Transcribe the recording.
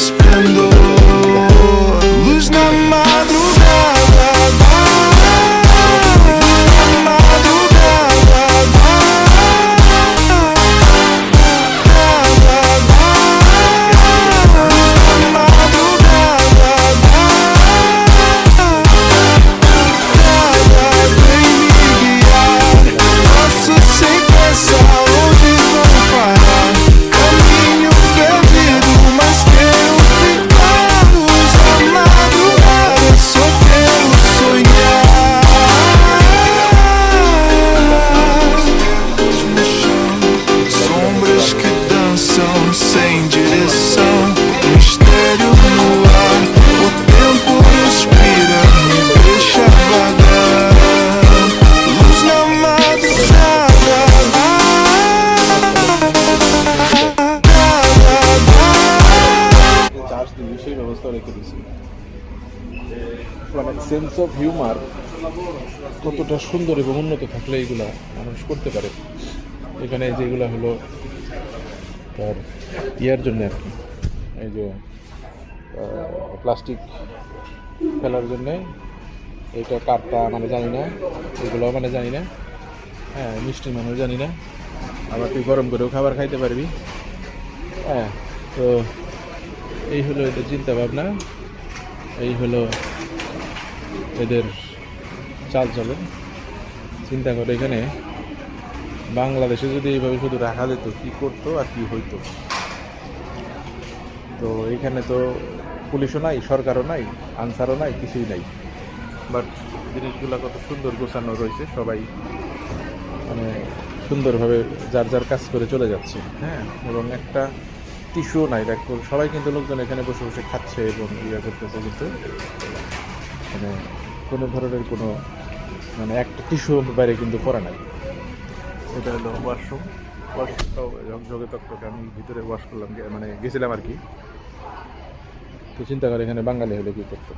esplendor. Luz na madrugada, luz na madrugada, luz na madrugada, vem me guiar. Passo sem pensar onde vou parar. Caminho perdido, mas quero ficar. Luz na madrugada, só quero sonhar. Luz no chão, sombras que dançam sem direção. Mistério no ar, o tempo respira, me deixa vagar. Luz na madrugada. Charge দিবি সেই ব্যবস্থা রেখে দিয়েছি। মানে sense of humour কতটা সুন্দর এবং উন্নত থাকলে এইগুলা মানুষ করতে পারে। এখানে যেগুলো হলো তার ইয়ার জন্য আর কি, এই যে প্লাস্টিক ফেলার জন্যে, এটা কাঠটা মানে জানি না, এগুলো মানে জানি না। হ্যাঁ, মিষ্টি মানুষ জানি না, আবার তুই গরম করেও খাবার খাইতে পারবি। হ্যাঁ, তো এই হলো এদের চিন্তা ভাবনা, এই হলো এদের চালচলন। চিন্তা করে এখানে বাংলাদেশে যদি এইভাবে শুধু রাখা যেত কী করতো আর কি হইতো। তো এইখানে তো পুলিশও নাই, সরকারও নাই, আনসারও নাই, কিছুই নাই। বাট জিনিসগুলো কত সুন্দর গোছানো রয়েছে, সবাই মানে সুন্দরভাবে যার যার কাজ করে চলে যাচ্ছে। হ্যাঁ, এবং একটা টিস্যুও নাই, দেখো সবাই কিন্তু লোকজন এখানে বসে বসে খাচ্ছে এবং ইয়ে করতেছে, কিন্তু মানে কোনো ধরনের কোনো মানে একটা টিস্যু বাইরে কিন্তু পড়ে নাই। এটা হলো ওয়াশরুম, ওয়াশরুমটাও ঝকঝকে তকতকে, আমি ভিতরে ওয়াশ করলাম, মানে গেছিলাম আর কি। তো চিন্তা করে এখানে বাঙালি হলে কী করতো।